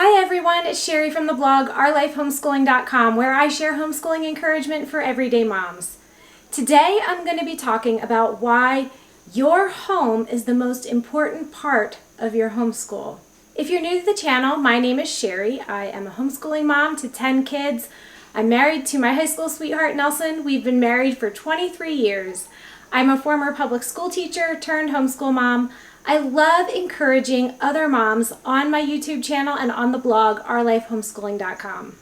Hi everyone, it's Sherry from the blog ourlifehomeschooling.com, where I share homeschooling encouragement for everyday moms. Today I'm going to be talking about why your home is the most important part of your homeschool. If you're new to the channel, my name is Sherry. I am a homeschooling mom to 10 kids. I'm married to my high school sweetheart Nelson. We've been married for 23 years. I'm a former public school teacher turned homeschool mom. I love encouraging other moms on my YouTube channel and on the blog ourlifehomeschooling.com.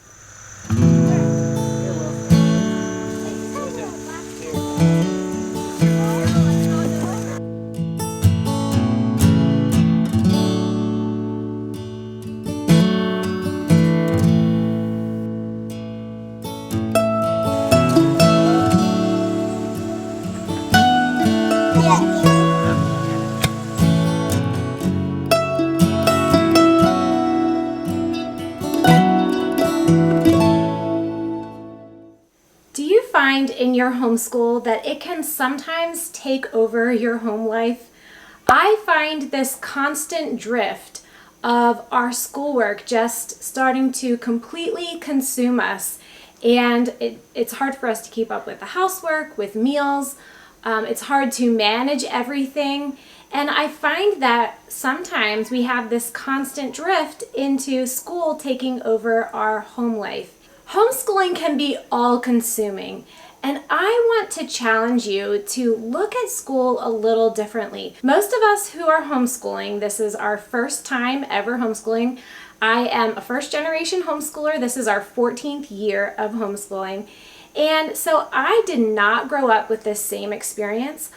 Do you find in your homeschool that it can sometimes take over your home life? I find this constant drift of our schoolwork just starting to completely consume us, and it's hard for us to keep up with the housework, with meals. It's hard to manage everything, and I find that sometimes we have this constant drift into school taking over our home life. Homeschooling can be all-consuming, and I want to challenge you to look at school a little differently. Most of us who are homeschooling, this is our first time ever homeschooling. I am a first-generation homeschooler. This is our 14th year of homeschooling, and so I did not grow up with this same experience.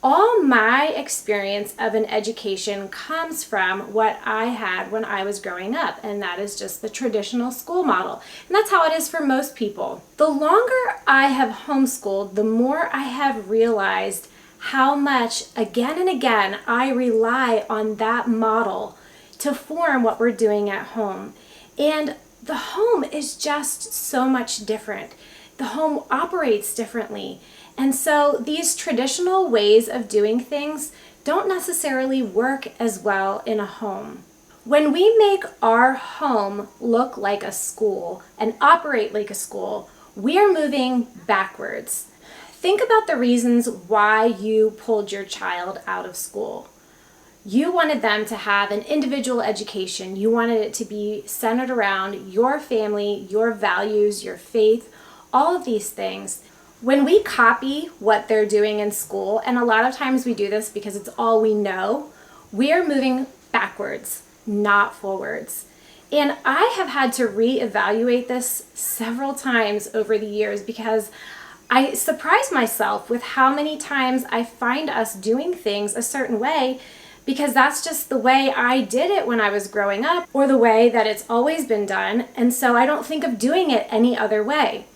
All my experience of an education comes from what I had when I was growing up, and that is just the traditional school model. And that's how it is for most people. The longer I have homeschooled, the more I have realized how much, again and again, I rely on that model to form what we're doing at home. And the home is just so much different. The home operates differently. And so these traditional ways of doing things don't necessarily work as well in a home. When we make our home look like a school and operate like a school, we are moving backwards. Think about the reasons why you pulled your child out of school. You wanted them to have an individual education. You wanted it to be centered around your family, your values, your faith, all of these things. When we copy what they're doing in school, and a lot of times we do this because it's all we know, we are moving backwards, not forwards. And I have had to reevaluate this several times over the years because I surprise myself with how many times I find us doing things a certain way because that's just the way I did it when I was growing up, or the way that it's always been done, and so I don't think of doing it any other way.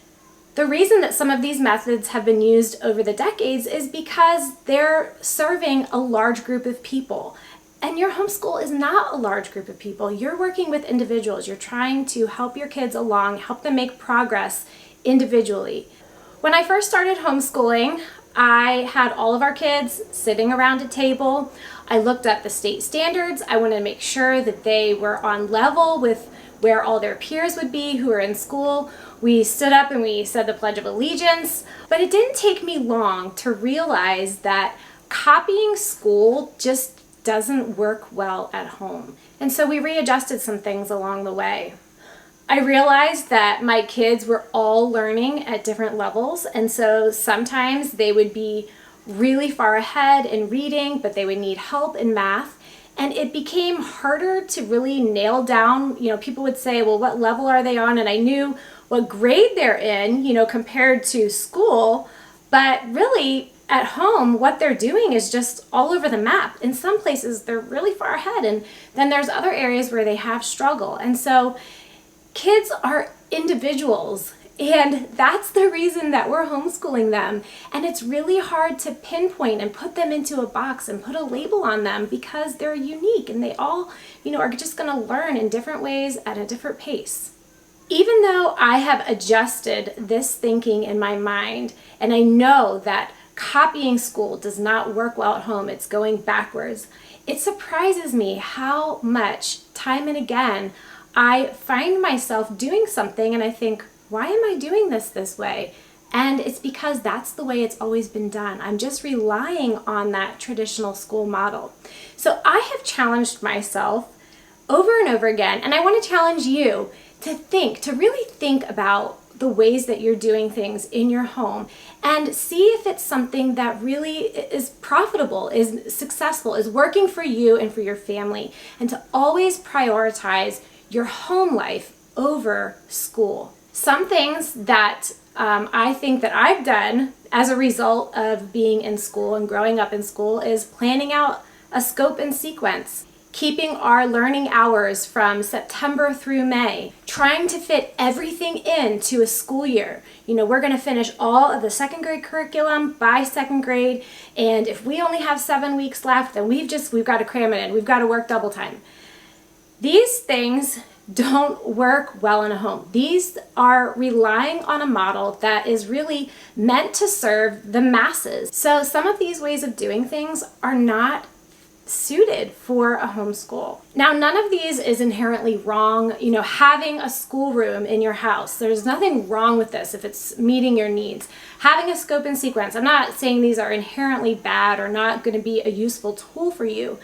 The reason that some of these methods have been used over the decades is because they're serving a large group of people. And your homeschool is not a large group of people. You're working with individuals. You're trying to help your kids along, help them make progress individually. When I first started homeschooling, I had all of our kids sitting around a table. I looked at the state standards. I wanted to make sure that they were on level with where all their peers would be who are in school. We stood up and we said the Pledge of Allegiance, but it didn't take me long to realize that copying school just doesn't work well at home. And so we readjusted some things along the way. I realized that my kids were all learning at different levels, and so sometimes they would be really far ahead in reading, but they would need help in math. And it became harder to really nail down, people would say, well, what level are they on? And I knew what grade they're in, compared to school. But really, at home, what they're doing is just all over the map. In some places, they're really far ahead. And then there's other areas where they have struggle. And so kids are individuals. And that's the reason that we're homeschooling them. And it's really hard to pinpoint and put them into a box and put a label on them because they're unique and they all, are just going to learn in different ways at a different pace. Even though I have adjusted this thinking in my mind, and I know that copying school does not work well at home, it's going backwards, it surprises me how much time and again I find myself doing something and I think, why am I doing this way? And it's because that's the way it's always been done. I'm just relying on that traditional school model. So I have challenged myself over and over again, and I want to challenge you to really think about the ways that you're doing things in your home and see if it's something that really is profitable, is successful, is working for you and for your family, and to always prioritize your home life over school. Some things that I think that I've done as a result of being in school and growing up in school is planning out a scope and sequence, keeping our learning hours from September through May, trying to fit everything into a school year. We're going to finish all of the second grade curriculum by second grade, and if we only have 7 weeks left, then we've got to cram it in. We've got to work double time. These things don't work well in a home. These are relying on a model that is really meant to serve the masses. So some of these ways of doing things are not suited for a homeschool. Now, none of these is inherently wrong. Having a schoolroom in your house, there's nothing wrong with this if it's meeting your needs. Having a scope and sequence, I'm not saying these are inherently bad or not going to be a useful tool for you.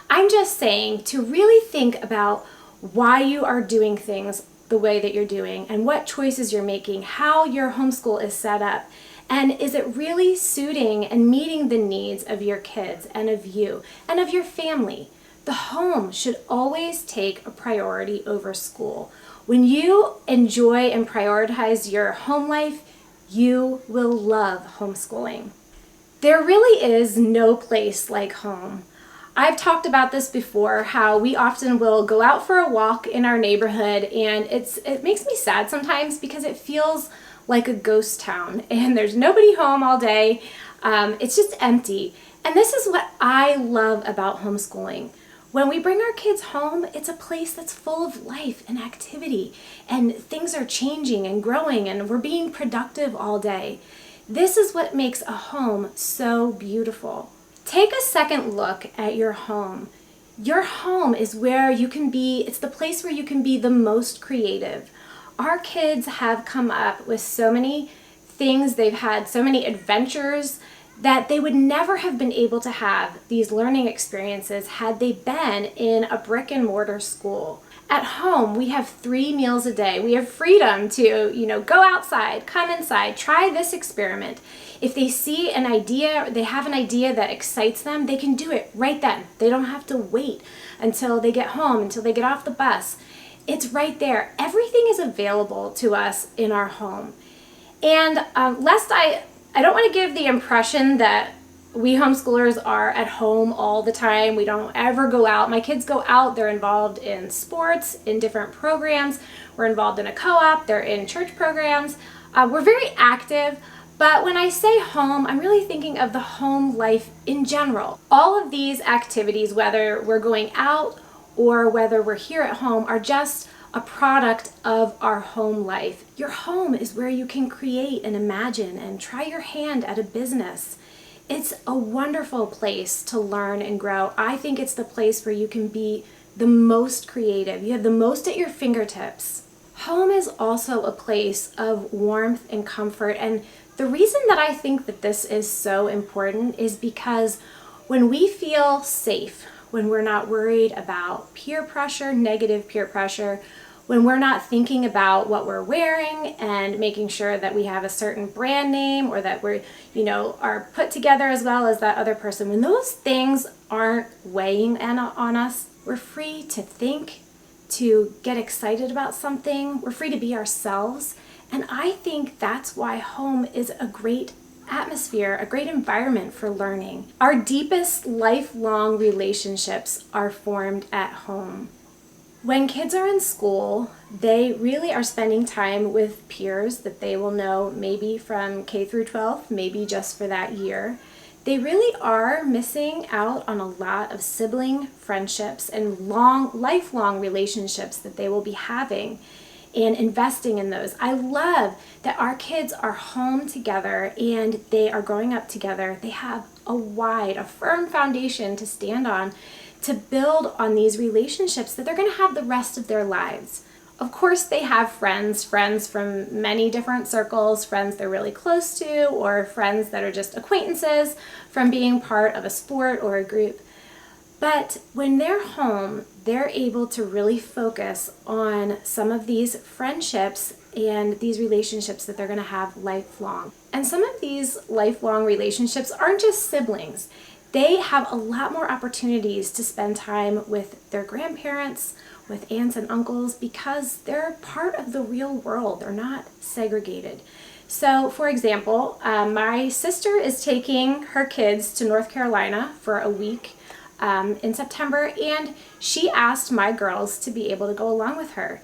I'm just saying to really think about why you are doing things the way that you're doing and what choices you're making, how your homeschool is set up, and is it really suiting and meeting the needs of your kids and of you and of your family. The home should always take a priority over school. When you enjoy and prioritize your home life, you will love homeschooling. There really is no place like home. I've talked about this before, how we often will go out for a walk in our neighborhood, and it makes me sad sometimes because it feels like a ghost town and there's nobody home all day. It's just empty. And this is what I love about homeschooling. When we bring our kids home, it's a place that's full of life and activity, and things are changing and growing, and we're being productive all day. This is what makes a home so beautiful. Take a second look at your home. Your home is where you can be, it's the place where you can be the most creative. Our kids have come up with so many things, they've had so many adventures that they would never have been able to have these learning experiences had they been in a brick and mortar school. At home, we have 3 meals a day. We have freedom to, go outside, come inside, try this experiment. If they see an idea, they have an idea that excites them, they can do it right then. They don't have to wait until they get home, until they get off the bus. It's right there. Everything is available to us in our home. And lest I don't want to give the impression that we homeschoolers are at home all the time. We don't ever go out. My kids go out. They're involved in sports, in different programs. We're involved in a co-op. They're in church programs. We're very active. But when I say home, I'm really thinking of the home life in general. All of these activities, whether we're going out or whether we're here at home, are just a product of our home life. Your home is where you can create and imagine and try your hand at a business. It's a wonderful place to learn and grow. I think it's the place where you can be the most creative. You have the most at your fingertips. Home is also a place of warmth and comfort. And the reason that I think that this is so important is because when we feel safe, when we're not worried about peer pressure, negative peer pressure, when we're not thinking about what we're wearing and making sure that we have a certain brand name or that we're, are put together as well as that other person, when those things aren't weighing on us, we're free to think, to get excited about something. We're free to be ourselves. And I think that's why home is a great atmosphere, a great environment for learning. Our deepest lifelong relationships are formed at home. When kids are in school, they really are spending time with peers that they will know maybe from K through 12, maybe just for that year. They really are missing out on a lot of sibling friendships and lifelong relationships that they will be having and investing in those. I love that our kids are home together and they are growing up together. They have a firm foundation to stand on to build on these relationships that they're going to have the rest of their lives. Of course, they have friends from many different circles, friends they're really close to, or friends that are just acquaintances from being part of a sport or a group. But when they're home, they're able to really focus on some of these friendships and these relationships that they're going to have lifelong. And some of these lifelong relationships aren't just siblings. They have a lot more opportunities to spend time with their grandparents, with aunts and uncles, because they're part of the real world. They're not segregated. So, for example, my sister is taking her kids to North Carolina for a week in September, and she asked my girls to be able to go along with her.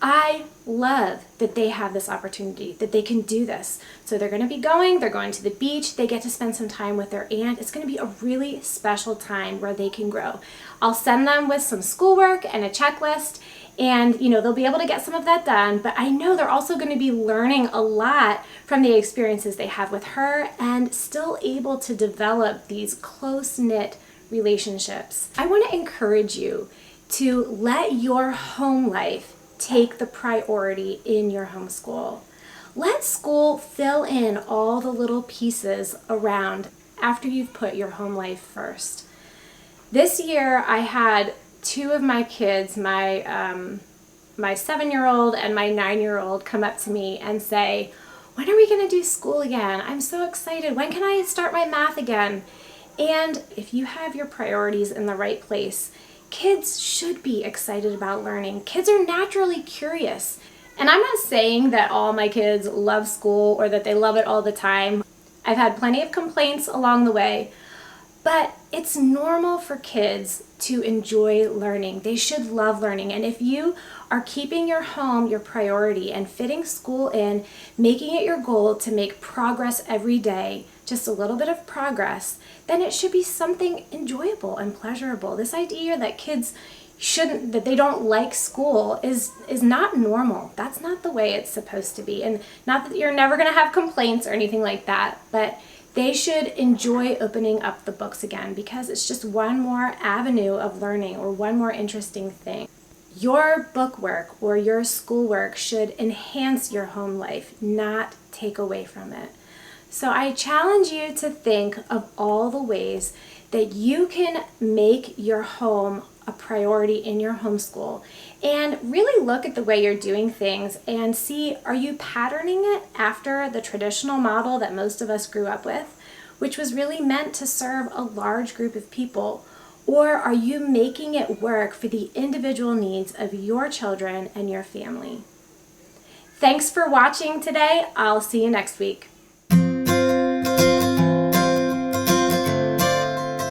I love that they have this opportunity, that they can do this. So they're going to the beach, they get to spend some time with their aunt. It's going to be a really special time where they can grow. I'll send them with some schoolwork and a checklist, and they'll be able to get some of that done, but I know they're also going to be learning a lot from the experiences they have with her and still able to develop these close-knit relationships. I want to encourage you to let your home life take the priority in your homeschool. Let school fill in all the little pieces around after you've put your home life first. This year I had two of my kids, my 7-year-old and my 9-year-old, come up to me and say, "When are we going to do school again? I'm so excited. When can I start my math again?" And if you have your priorities in the right place, kids should be excited about learning. Kids are naturally curious. And I'm not saying that all my kids love school or that they love it all the time. I've had plenty of complaints along the way, but it's normal for kids to enjoy learning. They should love learning. And if you are keeping your home your priority and fitting school in, making it your goal to make progress every day, just a little bit of progress, then it should be something enjoyable and pleasurable. This idea that kids that they don't like school is not normal. That's not the way it's supposed to be. And not that you're never going to have complaints or anything like that, but they should enjoy opening up the books again, because it's just one more avenue of learning or one more interesting thing. Your bookwork or your schoolwork should enhance your home life, not take away from it. So I challenge you to think of all the ways that you can make your home a priority in your homeschool, and really look at the way you're doing things and see, are you patterning it after the traditional model that most of us grew up with, which was really meant to serve a large group of people, or are you making it work for the individual needs of your children and your family? Thanks for watching today. I'll see you next week.